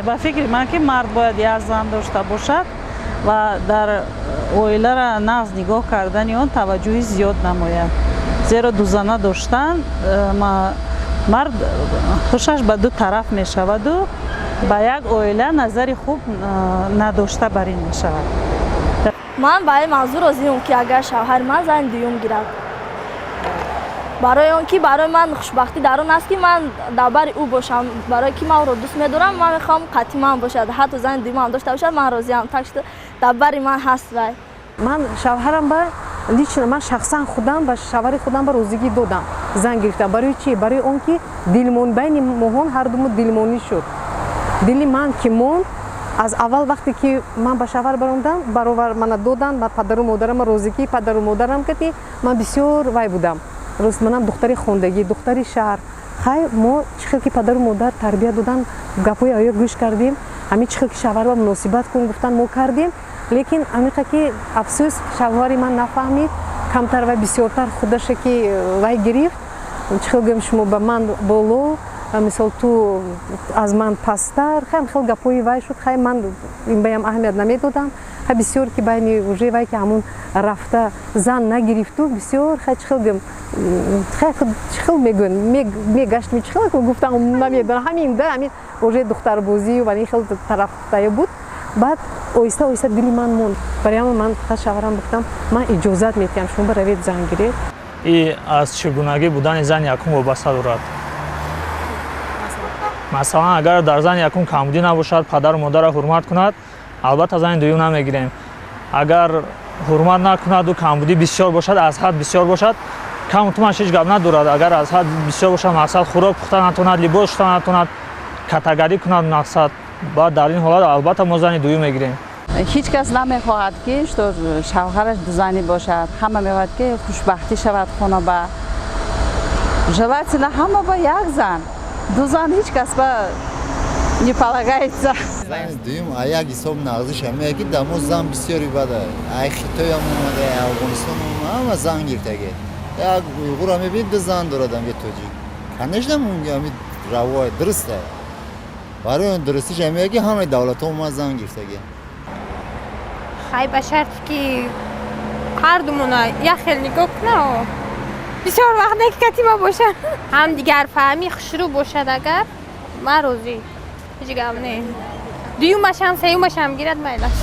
ба фикри ман ки мард бояд як зан дошта бошад ва дар оилара нағз нигоҳ кардани он таваҷҷӯҳи зиёд намояд. Зеро дузана доштан мард хушаш ба ду тараф мешаваду ба як оила назари хуб надошта бар ин мешавад. Ман ба ин мавзӯъ розиам ки агар шавҳари ман зани дуюм гирад. барои он ки барои ман хушбахтӣ дар он аст ки ман дар бари ӯ бошам. Барое ки ман ӯро дӯст медорам, ман мехоҳам қатъи ман бошад, ҳатто зани дуюмам дошта бошад, ман розиам. Так шуд дар бари ман ҳаст вай. Ман шавҳарам ба лично ман шахсан худам ба шавҳари худам ба розигӣ додам зан гирифта. Барои чӣ? Барои он ки дилмон байни моҳон ҳардуму дилмонӣ шуд. Дили ман ки монд аз аввал вақте ки ман ба шавҳар баромдам, баровар мана доданд, ба падару модарам розигӣ падару модарам кардӣ, ман бисёр вай будам. Рост манам духтари хондагӣ, духтари шаҳр. Хай мо чӣ хел ки падару модар тарбия додан, гапҳои оё гӯш кардем, ҳамин чӣ хел ки шавҳар ба муносибат кун гуфтан мо кардем. Лекин амиқа ки афсӯс шавҳари ман нафаҳмид, камтар ва бисёртар худаша ки вай гирифт. Чӣ хел гӯям шумо ба ман боло, мисол ту аз ман пасттар, хел гапҳои вай шуд. Хай ман ин баям аҳамият намедодам. Хай бисёр ки байни уже вай ки ҳамун рафта зан нагирифту бисёр хай чӣ хел гӯям хай чӣ хел мегӯям мегаштм чӣ хел гуфтам намедонам. Ҳамин да ҳамин уже духтарбозию ва ин хел тарафдая буд. Баъд оҳиста оҳиста дили ман монд. Барои ҳамин ман фақат шавҳарам гуфтам ман иҷозат медиҳам шумо баравед зан гиред. И аз чигунагӣ будани зани якум вобаста дорад. Масалан агар дар зани якум камбудӣ набошад, падару модарро ҳурмат кунад, албатта зани дуюм намегирем. Агар ҳурмат накунаду камбудӣ бисёр бошад, аз ҳад бисёр бошад, камутумаш ҳеҷ гап надорад. Агар аз ҳад бисёр бошад, мақсад хӯрок пухта натавонад, либос шута натавонад, катагарӣ кунад мақсад, баъд дар ин ҳолат албатта мо зани дуюм мегирем. ҳеҷ кас намехоҳад ки што шавҳараш дузани бошад. Ҳама мехоҳад ки хушбахтӣ шавад хонаба. Желательно ҳама ба як зан. Ду зан ҳеҷ кас ба не полагается. Зани дуюм а як ҳисоб нағзиша меяд ки дар мо зан бисёри бада. Ай Хитоям омада, ай Афғонистон омада, ҳама зан гирифтаги. Як уйғурро мебинед ду зан дорад, ҳамин тоҷик. Конечно ҳамин равой дуруст аст. барои он дурустиш меяд ки ҳамаи давлатҳо омад зан гирифтаги. хай ба шарти ки ҳардумона як хел нигоҳ кунад, бисёр вақт не ки катима бошад, ҳамдигар фаҳмӣ хушрӯ бошад, агар ман розӣ, ҳеҷ гап не. дуюмашам сеюмашам гирад майл аст.